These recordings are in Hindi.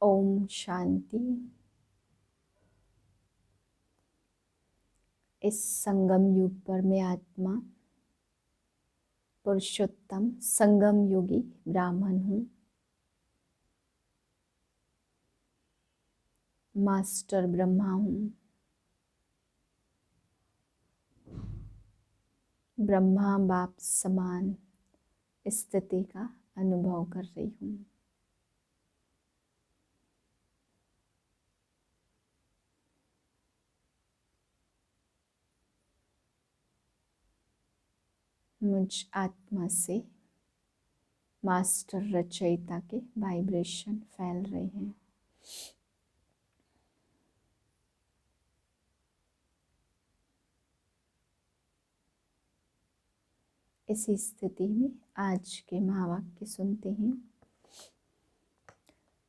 ओम शांति। इस संगम युग पर मैं आत्मा पुरुषोत्तम संगम योगी ब्राह्मण हूँ। मास्टर ब्रह्मा हूँ। ब्रह्मा बाप समान स्थिति का अनुभव कर रही हूँ। मुझ आत्मा से मास्टर रचयिता के वाइब्रेशन फैल रहे हैं। इसी स्थिति में आज के महावाक्य सुनते हैं।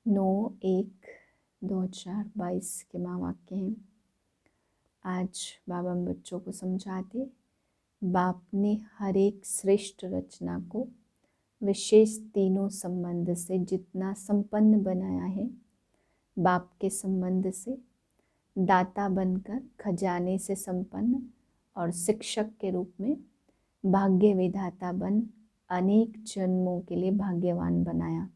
9/1/2022 के महावाक्य हैं। आज बाबा बच्चों को समझाते, बाप ने हर एक श्रेष्ठ रचना को विशेष तीनों संबंध से जितना संपन्न बनाया है, बाप के संबंध से दाता बनकर खजाने से संपन्न और शिक्षक के रूप में भाग्य विधाता बन अनेक जन्मों के लिए भाग्यवान बनाया।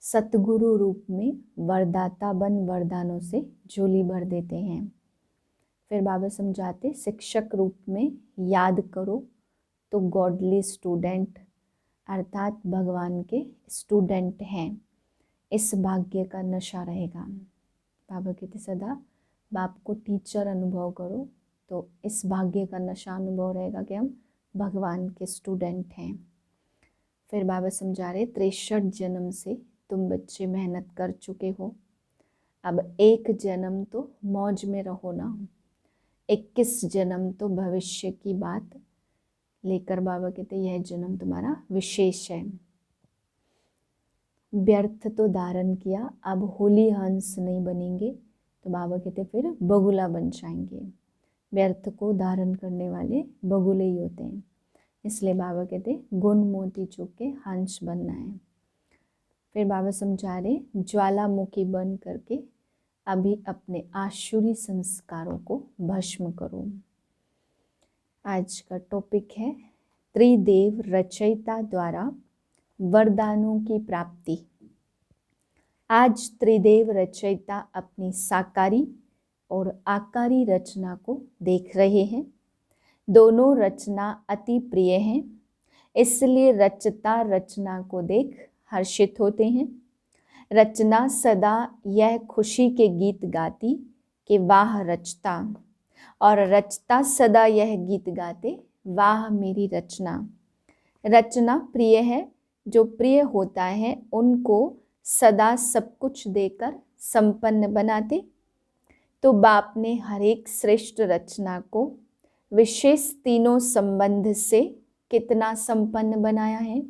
सतगुरु रूप में वरदाता बन वरदानों से झोली भर देते हैं। फिर बाबा समझाते, शिक्षक रूप में याद करो तो गॉडली स्टूडेंट अर्थात भगवान के स्टूडेंट हैं। इस भाग्य का नशा रहेगा। बाबा कहते सदा बाप को टीचर अनुभव करो तो इस भाग्य का नशा अनुभव रहेगा कि हम भगवान के स्टूडेंट हैं। फिर बाबा समझा रहे, 63 जन्म से तुम बच्चे मेहनत कर चुके हो, अब एक जन्म तो मौज में रहो ना। 21 जन्म तो भविष्य की बात लेकर बाबा कहते यह जन्म तुम्हारा विशेष है। व्यर्थ तो धारण किया, अब होली हंस नहीं बनेंगे तो बाबा कहते फिर बगुला बन जाएंगे। व्यर्थ को धारण करने वाले बगुले ही होते हैं, इसलिए बाबा कहते गुण मोती चूक के हंस बनना है। फिर बाबा समझा रहे, ज्वालामुखी बन करके अभी अपने आसुरी संस्कारों को भस्म करो। आज का टॉपिक है त्रिदेव रचयिता द्वारा वरदानों की प्राप्ति। आज त्रिदेव रचयिता अपनी साकारी और आकारी रचना को देख रहे हैं। दोनों रचना अति प्रिय हैं, इसलिए रचता रचना को देख हर्षित होते हैं। रचना सदा यह खुशी के गीत गाती कि वाह रचता, और रचता सदा यह गीत गाते वाह मेरी रचना। रचना प्रिय है, जो प्रिय होता है उनको सदा सब कुछ देकर संपन्न बनाते। तो बाप ने हर एक श्रेष्ठ रचना को विशेष तीनों संबंध से कितना संपन्न बनाया है।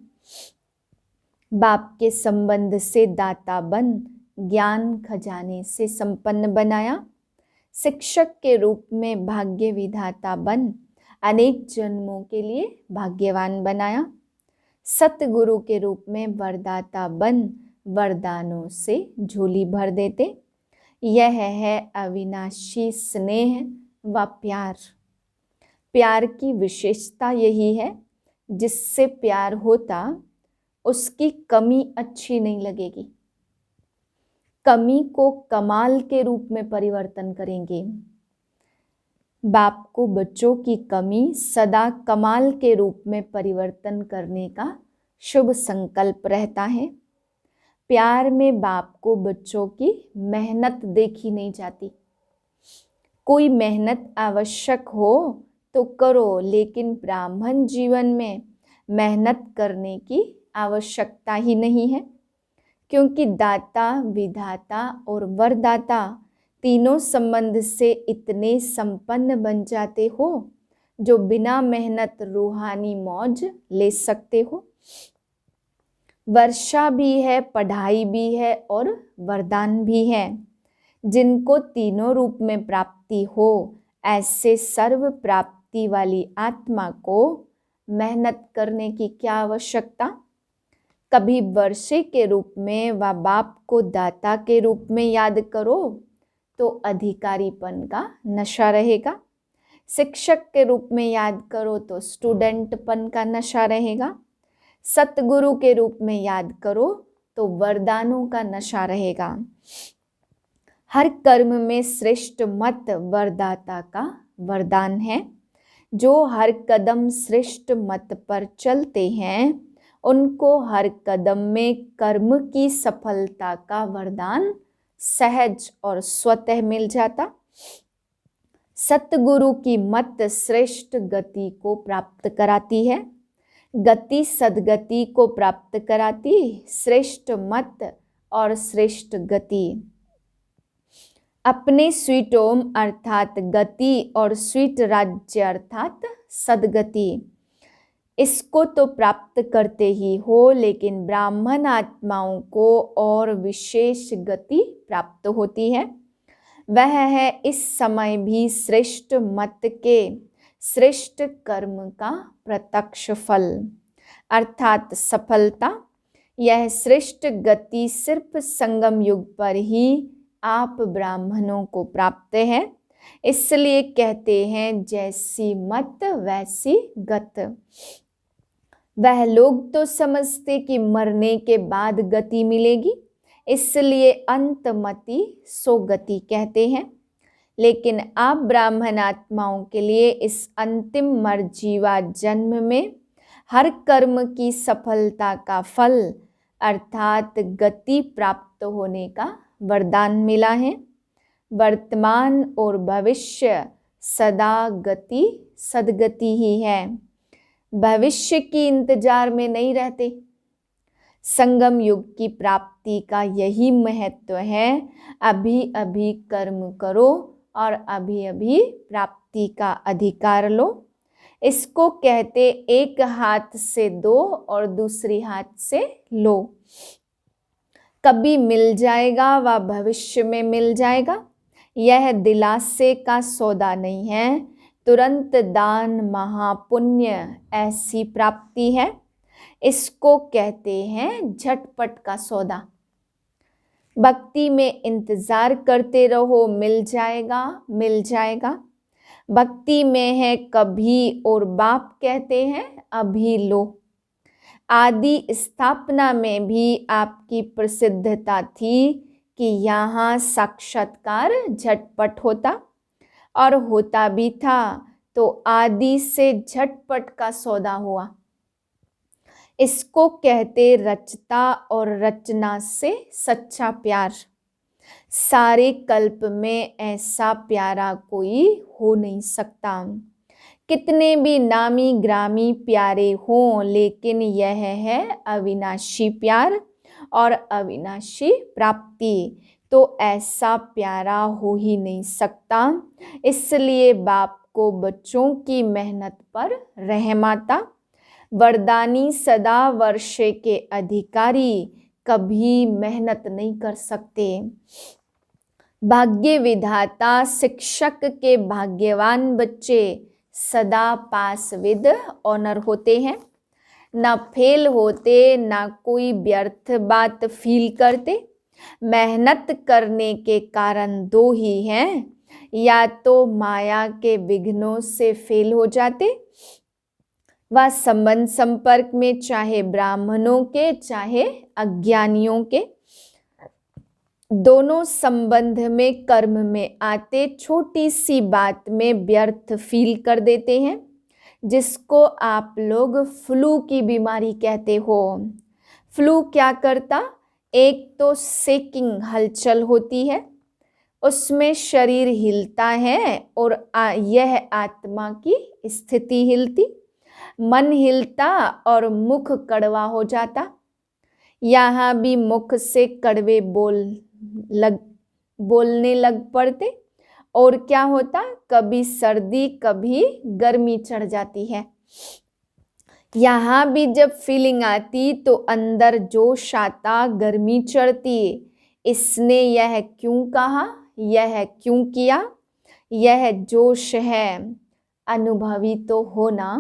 बाप के संबंध से दाता बन ज्ञान खजाने से संपन्न बनाया। शिक्षक के रूप में भाग्य विधाता बन अनेक जन्मों के लिए भाग्यवान बनाया। सतगुरु के रूप में वरदाता बन वरदानों से झोली भर देते। यह है अविनाशी स्नेह व प्यार। प्यार की विशेषता यही है, जिससे प्यार होता उसकी कमी अच्छी नहीं लगेगी। कमी को कमाल के रूप में परिवर्तन करेंगे। बाप को बच्चों की कमी सदा कमाल के रूप में परिवर्तन करने का शुभ संकल्प रहता है। प्यार में बाप को बच्चों की मेहनत देखी नहीं जाती। कोई मेहनत आवश्यक हो तो करो, लेकिन ब्राह्मण जीवन में मेहनत करने की आवश्यकता ही नहीं है, क्योंकि दाता विधाता और वरदाता तीनों संबंध से इतने संपन्न बन जाते हो जो बिना मेहनत रूहानी मौज ले सकते हो। वर्षा भी है, पढ़ाई भी है और वरदान भी है। जिनको तीनों रूप में प्राप्ति हो, ऐसे सर्व प्राप्ति वाली आत्मा को मेहनत करने की क्या आवश्यकता। कभी वर्षे के रूप में व बाप को दाता के रूप में याद करो तो अधिकारीपन का नशा रहेगा। शिक्षक के रूप में याद करो तो स्टूडेंटपन का नशा रहेगा। सतगुरु के रूप में याद करो तो वरदानों का नशा रहेगा। हर कर्म में श्रेष्ठ मत वरदाता का वरदान है। जो हर कदम श्रेष्ठ मत पर चलते हैं उनको हर कदम में कर्म की सफलता का वरदान सहज और स्वतः मिल जाता। सतगुरु की मत श्रेष्ठ गति को प्राप्त कराती है। गति सदगति को प्राप्त कराती, श्रेष्ठ मत और श्रेष्ठ गति। अपने स्वीट ओम अर्थात गति और स्वीट राज्य अर्थात सदगति, इसको तो प्राप्त करते ही हो, लेकिन ब्राह्मण आत्माओं को और विशेष गति प्राप्त होती है। वह है इस समय भी श्रेष्ठ मत के श्रेष्ठ कर्म का प्रत्यक्ष फल अर्थात सफलता। यह श्रेष्ठ गति सिर्फ संगम युग पर ही आप ब्राह्मणों को प्राप्त है। इसलिए कहते हैं जैसी मत वैसी गत। वह लोग तो समझते कि मरने के बाद गति मिलेगी, इसलिए अंतमति सो गति कहते हैं। लेकिन आप ब्राह्मण आत्माओं के लिए इस अंतिम मरजीवा जन्म में हर कर्म की सफलता का फल अर्थात गति प्राप्त होने का वरदान मिला है। वर्तमान और भविष्य सदा गति सदगति ही है। भविष्य की इंतजार में नहीं रहते। संगम युग की प्राप्ति का यही महत्व है। अभी अभी कर्म करो और अभी अभी प्राप्ति का अधिकार लो। इसको कहते एक हाथ से दो और दूसरी हाथ से लो। कभी मिल जाएगा व भविष्य में मिल जाएगा। यह दिलासे का सौदा नहीं है। तुरंत दान महापुण्य ऐसी प्राप्ति है। इसको कहते हैं झटपट का सौदा। भक्ति में इंतजार करते रहो, मिल जाएगा मिल जाएगा। भक्ति में है कभी और बाप कहते हैं अभी लो। आदि स्थापना में भी आपकी प्रसिद्धता थी कि यहाँ साक्षात्कार झटपट होता और होता भी था, तो आदि से झटपट का सौदा हुआ। इसको कहते रचता और रचना से सच्चा प्यार। सारे कल्प में ऐसा प्यारा कोई हो नहीं सकता। कितने भी नामी ग्रामी प्यारे हों, लेकिन यह है अविनाशी प्यार और अविनाशी प्राप्ति, तो ऐसा प्यारा हो ही नहीं सकता। इसलिए बाप को बच्चों की मेहनत पर रहम आता। वरदानी सदा वर्षे के अधिकारी कभी मेहनत नहीं कर सकते। भाग्य विधाता शिक्षक के भाग्यवान बच्चे सदा पास विद ऑनर होते हैं। ना फेल होते, ना कोई व्यर्थ बात फील करते। मेहनत करने के कारण दो ही हैं, या तो माया के विघ्नों से फेल हो जाते, व संबंध संपर्क में चाहे ब्राह्मणों के चाहे अज्ञानियों के, दोनों संबंध में कर्म में आते छोटी सी बात में व्यर्थ फील कर देते हैं, जिसको आप लोग फ्लू की बीमारी कहते हो। फ्लू क्या करता? एक तो शेकिंग हलचल होती है, उसमें शरीर हिलता है और यह आत्मा की स्थिति हिलती। मन हिलता और मुख कड़वा हो जाता। यहाँ भी मुख से कड़वे बोलने लग पड़ते। और क्या होता? कभी सर्दी कभी गर्मी चढ़ जाती है। यहाँ भी जब फीलिंग आती तो अंदर जोश आता, गर्मी चढ़ती। इसने यह क्यों कहा, यह क्यों किया? यह जोश है, अनुभवी तो होना।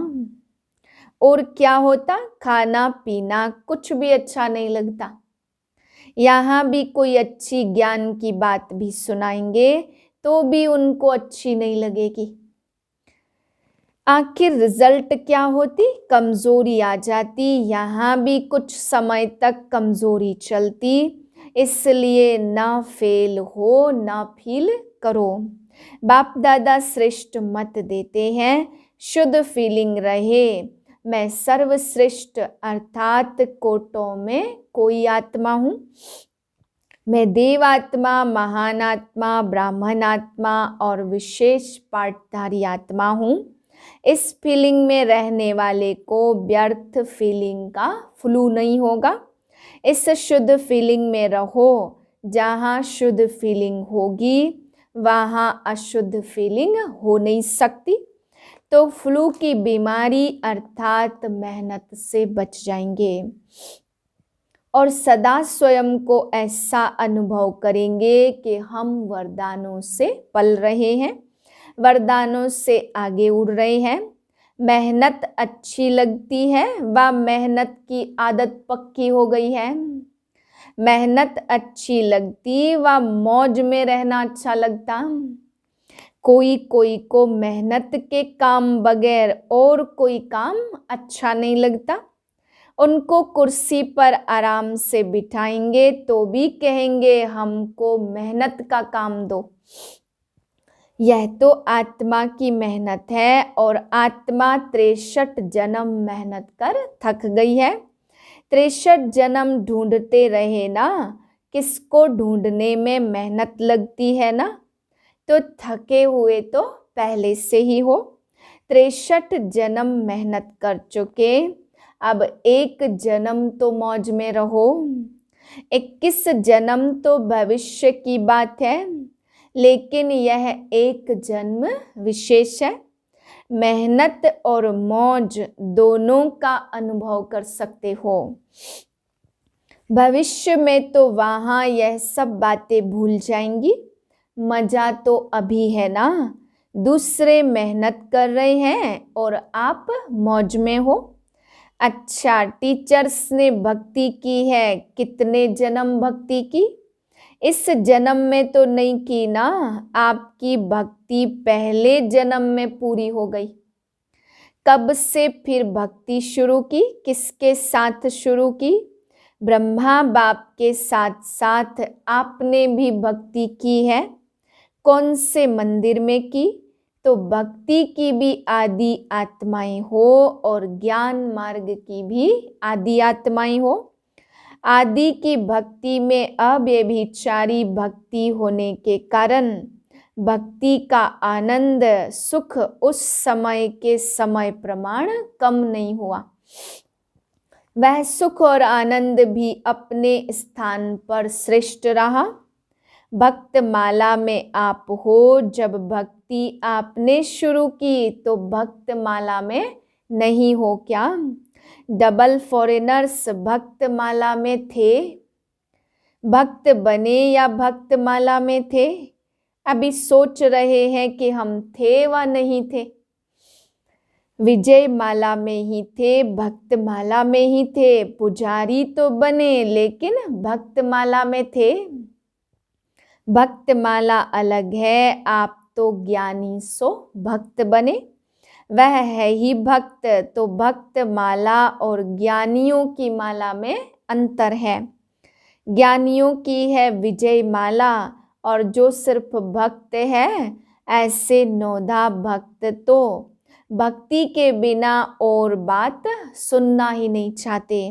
और क्या होता, खाना पीना कुछ भी अच्छा नहीं लगता। यहाँ भी कोई अच्छी ज्ञान की बात भी सुनाएंगे तो भी उनको अच्छी नहीं लगेगी। आखिर रिजल्ट क्या होती, कमजोरी आ जाती। यहाँ भी कुछ समय तक कमजोरी चलती, इसलिए ना फेल हो ना फील करो। बाप दादा श्रेष्ठ मत देते हैं, शुद्ध फीलिंग रहे। मैं सर्वश्रेष्ठ अर्थात कोटों में कोई आत्मा हूँ। मैं देवात्मा, महान आत्मा, ब्राह्मण आत्मा और विशेष पाठधारी आत्मा हूँ। इस फीलिंग में रहने वाले को व्यर्थ फीलिंग का फ्लू नहीं होगा। इस शुद्ध फीलिंग में रहो। जहाँ शुद्ध फीलिंग होगी वहाँ अशुद्ध फीलिंग हो नहीं सकती। तो फ्लू की बीमारी अर्थात मेहनत से बच जाएंगे और सदा स्वयं को ऐसा अनुभव करेंगे कि हम वरदानों से पल रहे हैं, वरदानों से आगे उड़ रहे हैं। मेहनत अच्छी लगती है व मेहनत की आदत पक्की हो गई है। मेहनत अच्छी लगती व मौज में रहना अच्छा लगता। कोई कोई को मेहनत के काम बगैर और कोई काम अच्छा नहीं लगता। उनको कुर्सी पर आराम से बिठाएंगे तो भी कहेंगे हमको मेहनत का काम दो। यह तो आत्मा की मेहनत है और आत्मा 63 जन्म मेहनत कर थक गई है। 63 जन्म ढूंढते रहे ना, किसको ढूंढने में मेहनत लगती है ना, तो थके हुए तो पहले से ही हो। 63 जन्म मेहनत कर चुके, अब एक जन्म तो मौज में रहो। 21 जन्म तो भविष्य की बात है, लेकिन यह एक जन्म विशेष है। मेहनत और मौज दोनों का अनुभव कर सकते हो। भविष्य में तो वहाँ यह सब बातें भूल जाएंगी। मजा तो अभी है ना, दूसरे मेहनत कर रहे हैं और आप मौज में हो। अच्छा, टीचर्स ने भक्ति की है, कितने जन्म भक्ति की? इस जन्म में तो नहीं की ना, आपकी भक्ति पहले जन्म में पूरी हो गई। कब से फिर भक्ति शुरू की, किसके साथ शुरू की? ब्रह्मा बाप के साथ साथ आपने भी भक्ति की है। कौन से मंदिर में की? तो भक्ति की भी आदि आत्माएं हो और ज्ञान मार्ग की भी आदि आत्माएं हो। आदि की भक्ति में अव्यभिचारी भक्ति होने के कारण भक्ति का आनंद सुख उस समय के समय प्रमाण कम नहीं हुआ। वह सुख और आनंद भी अपने स्थान पर श्रेष्ठ रहा। भक्त माला में आप हो, जब भक्ति आपने शुरू की तो भक्त माला में नहीं हो क्या? डबल फॉरेनर्स भक्त माला में थे, भक्त बने या भक्त माला में थे? अभी सोच रहे हैं कि हम थे व नहीं थे। विजय माला में ही थे, भक्त माला में ही थे। पुजारी तो बने लेकिन भक्त माला में थे। भक्त माला अलग है, आप तो ज्ञानी सो भक्त बने। वह है ही भक्त, तो भक्त माला और ज्ञानियों की माला में अंतर है। ज्ञानियों की है विजय माला और जो सिर्फ भक्त है, ऐसे नौधा भक्त तो भक्ति के बिना और बात सुनना ही नहीं चाहते।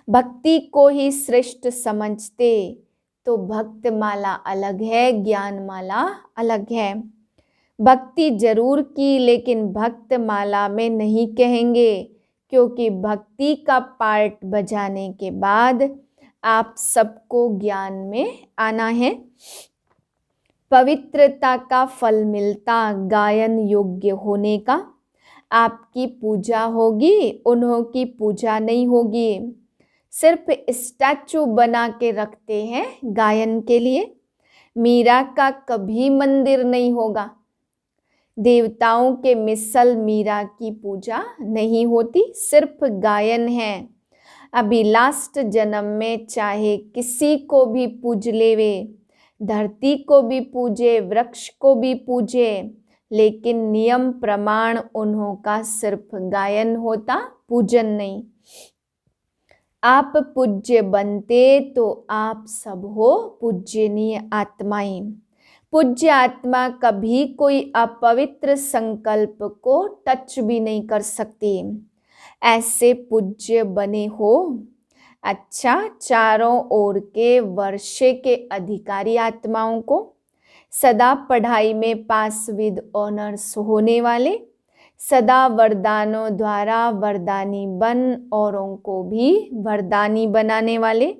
भक्ति को ही श्रेष्ठ समझते। तो भक्त माला अलग है, ज्ञान माला अलग है। भक्ति जरूर की लेकिन भक्त माला में नहीं कहेंगे, क्योंकि भक्ति का पार्ट बजाने के बाद आप सबको ज्ञान में आना है। पवित्रता का फल मिलता गायन योग्य होने का। आपकी पूजा होगी, उन्हों की पूजा नहीं होगी। सिर्फ स्टैचू बना के रखते हैं गायन के लिए। मीरा का कभी मंदिर नहीं होगा। देवताओं के मिसल मीरा की पूजा नहीं होती, सिर्फ गायन है। अभी लास्ट जन्म में चाहे किसी को भी पूज ले वे, धरती को भी पूजे, वृक्ष को भी पूजे, लेकिन नियम प्रमाण उन्हों का सिर्फ गायन होता, पूजन नहीं। आप पूज्य बनते तो आप सब हो पूज्यनीय आत्माएं। पूज्य आत्मा कभी कोई अपवित्र संकल्प को टच भी नहीं कर सकती। ऐसे पूज्य बने हो। अच्छा, चारों ओर के वर्षे के अधिकारी आत्माओं को, सदा पढ़ाई में पास विद ऑनर्स होने वाले, सदा वरदानों द्वारा वरदानी बन औरों को भी वरदानी बनाने वाले,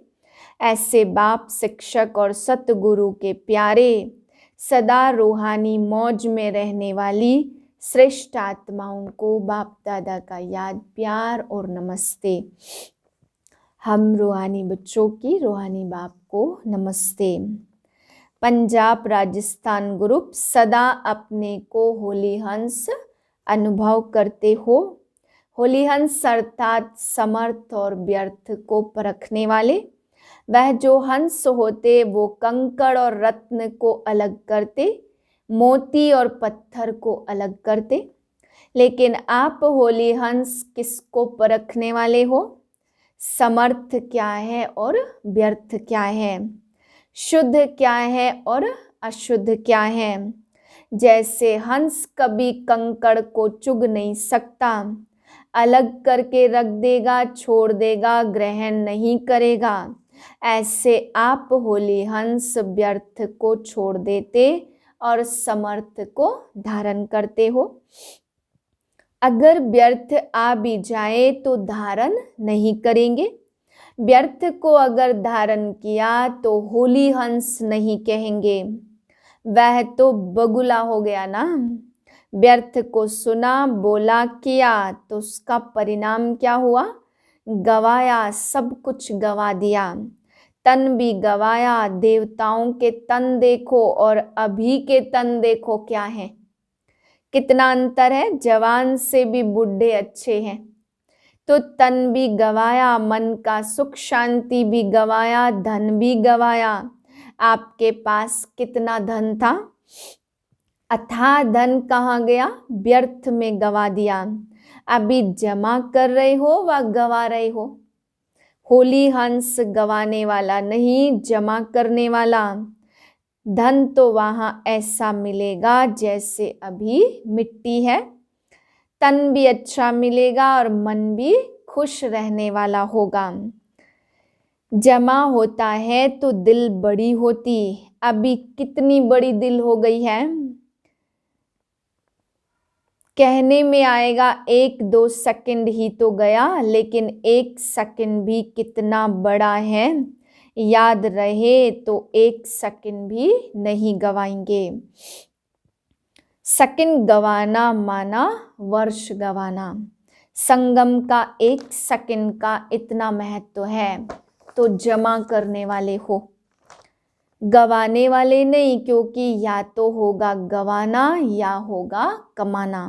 ऐसे बाप, शिक्षक और सतगुरु के प्यारे, सदा रूहानी मौज में रहने वाली श्रेष्ठ आत्माओं को बाप दादा का याद, प्यार और नमस्ते। हम रूहानी बच्चों की रूहानी बाप को नमस्ते। पंजाब राजस्थान ग्रुप, सदा अपने को होली हंस अनुभव करते हो। होली हंस अर्थात समर्थ और व्यर्थ को परखने वाले। वह जो हंस होते वो कंकड़ और रत्न को अलग करते, मोती और पत्थर को अलग करते। लेकिन आप होली हंस किसको परखने वाले हो? समर्थ क्या है और व्यर्थ क्या है, शुद्ध क्या है और अशुद्ध क्या है। जैसे हंस कभी कंकड़ को चुग नहीं सकता, अलग करके रख देगा, छोड़ देगा, ग्रहण नहीं करेगा, ऐसे आप होली हंस व्यर्थ को छोड़ देते और समर्थ को धारण करते हो। अगर व्यर्थ आ भी जाए तो धारण नहीं करेंगे। व्यर्थ को अगर धारण किया तो होली हंस नहीं कहेंगे, वह तो बगुला हो गया ना। व्यर्थ को सुना, बोला, किया तो उसका परिणाम क्या हुआ? गवाया, सब कुछ गवा दिया। तन भी गवाया। देवताओं के तन देखो और अभी के तन देखो, क्या है, कितना अंतर है। जवान से भी बूढ़े अच्छे हैं। तो तन भी गवाया, मन का सुख शांति भी गवाया, धन भी गवाया। आपके पास कितना धन था, अथाह धन कहाँ गया? व्यर्थ में गवा दिया। अभी जमा कर रहे हो व गवा रहे हो। होली हंस गवाने वाला नहीं, जमा करने वाला। धन तो वहां ऐसा मिलेगा जैसे अभी मिट्टी है। तन भी अच्छा मिलेगा और मन भी खुश रहने वाला होगा। जमा होता है तो दिल बड़ी होती। अभी कितनी बड़ी दिल हो गई है, कहने में आएगा 1-2 सेकंड ही तो गया, लेकिन 1 सेकंड भी कितना बड़ा है। याद रहे तो 1 सेकंड भी नहीं गवाएंगे। सेकंड गवाना माना वर्ष गवाना। संगम का 1 सेकंड का इतना महत्व है, तो जमा करने वाले हो, गवाने वाले नहीं, क्योंकि या तो होगा गवाना या होगा कमाना।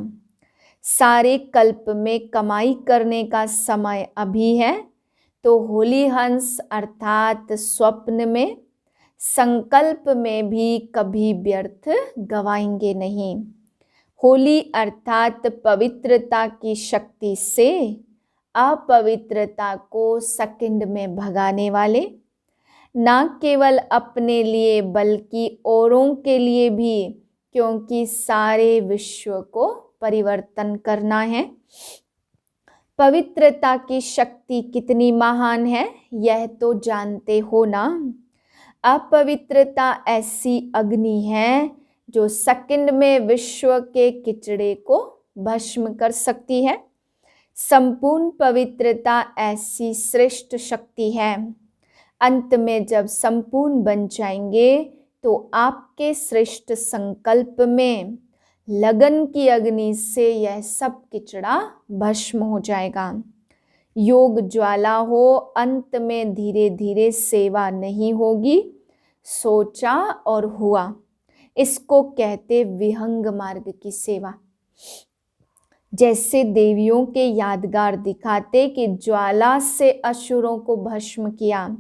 सारे कल्प में कमाई करने का समय अभी है। तो होली हंस अर्थात स्वप्न में, संकल्प में भी कभी व्यर्थ गवाएंगे नहीं। होली अर्थात पवित्रता की शक्ति से अपवित्रता को सेकंड में भगाने वाले, ना केवल अपने लिए बल्कि औरों के लिए भी, क्योंकि सारे विश्व को परिवर्तन करना है। पवित्रता की शक्ति कितनी महान है यह तो जानते हो ना। अपवित्रता ऐसी अग्नि है जो सेकंड में विश्व के किचड़े को भस्म कर सकती है। संपूर्ण पवित्रता ऐसी श्रेष्ठ शक्ति है। अंत में जब संपूर्ण बन जाएंगे तो आपके श्रेष्ठ संकल्प में लगन की अग्नि से यह सब किचड़ा भस्म हो जाएगा। योग ज्वाला हो, अंत में धीरे धीरे सेवा नहीं होगी। सोचा और हुआ, इसको कहते विहंग मार्ग की सेवा। जैसे देवियों के यादगार दिखाते कि ज्वाला से असुरों को भस्म किया,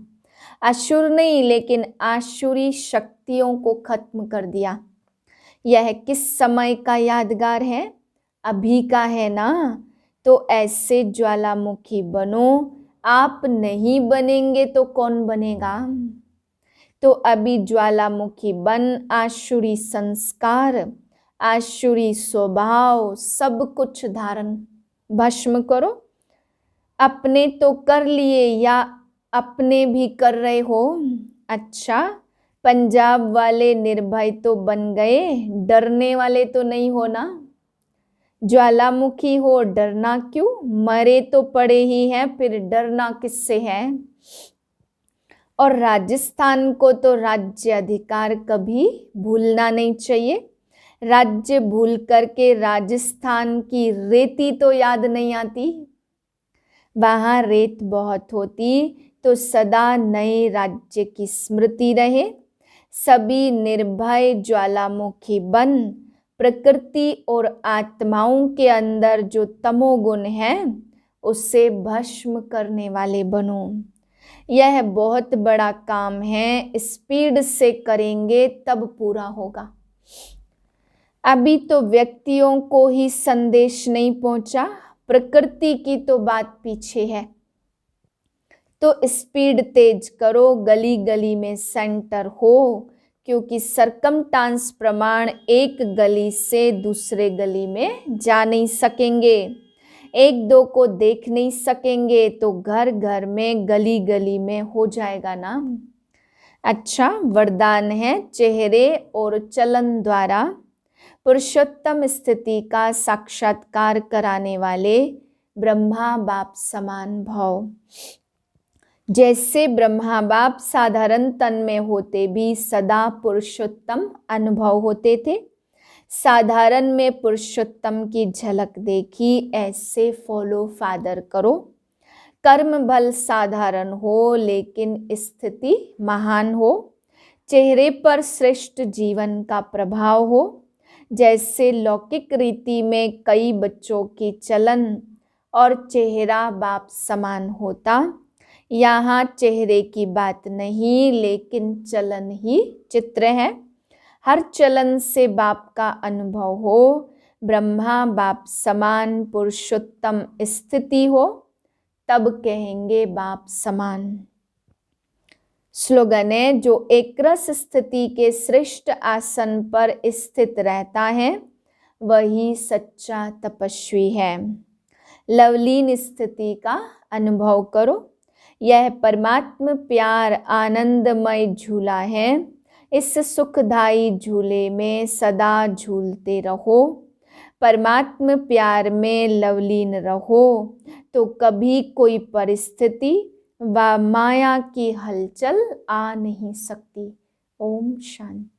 असुर नहीं लेकिन आसुरी शक्तियों को खत्म कर दिया। यह किस समय का यादगार है? अभी का है ना। तो ऐसे ज्वालामुखी बनो। आप नहीं बनेंगे तो कौन बनेगा? तो अभी ज्वालामुखी बन आसुरी संस्कार, आसुरी स्वभाव सब कुछ धारण भस्म करो। अपने तो कर लिए या अपने भी कर रहे हो? अच्छा, पंजाब वाले निर्भय तो बन गए, डरने वाले तो नहीं हो ना। ज्वालामुखी हो, डरना क्यों? मरे तो पड़े ही हैं, फिर डरना किससे है? और राजस्थान को तो राज्य अधिकार कभी भूलना नहीं चाहिए। राज्य भूल करके राजस्थान की रेती तो याद नहीं आती। वहाँ रेत बहुत होती तो सदा नए राज्य की स्मृति रहे। सभी निर्भय ज्वालामुखी बन प्रकृति और आत्माओं के अंदर जो तमोगुण है उससे भस्म करने वाले बनो। यह बहुत बड़ा काम है, स्पीड से करेंगे तब पूरा होगा। अभी तो व्यक्तियों को ही संदेश नहीं पहुंचा, प्रकृति की तो बात पीछे है। तो स्पीड तेज करो, गली गली में सेंटर हो, क्योंकि सरकमस्टांस प्रमाण एक गली से दूसरे गली में जा नहीं सकेंगे, एक दो को देख नहीं सकेंगे, तो घर घर में गली गली में हो जाएगा ना। अच्छा, वरदान है चेहरे और चलन द्वारा पुरुषोत्तम स्थिति का साक्षात्कार कराने वाले ब्रह्मा बाप समान भाव। जैसे ब्रह्मा बाप साधारण तन में होते भी सदा पुरुषोत्तम अनुभव होते थे, साधारण में पुरुषोत्तम की झलक देखी, ऐसे फॉलो फादर करो। कर्म बल साधारण हो लेकिन स्थिति महान हो, चेहरे पर श्रेष्ठ जीवन का प्रभाव हो। जैसे लौकिक रीति में कई बच्चों की चलन और चेहरा बाप समान होता, यहाँ चेहरे की बात नहीं लेकिन चलन ही चित्र है। हर चलन से बाप का अनुभव हो, ब्रह्मा बाप समान पुरुषोत्तम स्थिति हो, तब कहेंगे बाप समान। स्लोगन है, जो एकरस स्थिति के श्रेष्ठ आसन पर स्थित रहता है वही सच्चा तपस्वी है। लवलीन स्थिति का अनुभव करो। यह परमात्म प्यार आनंदमय झूला है। इस सुखदायी झूले में सदा झूलते रहो। परमात्म प्यार में लवलीन रहो तो कभी कोई परिस्थिति व माया की हलचल आ नहीं सकती। ओम शांति।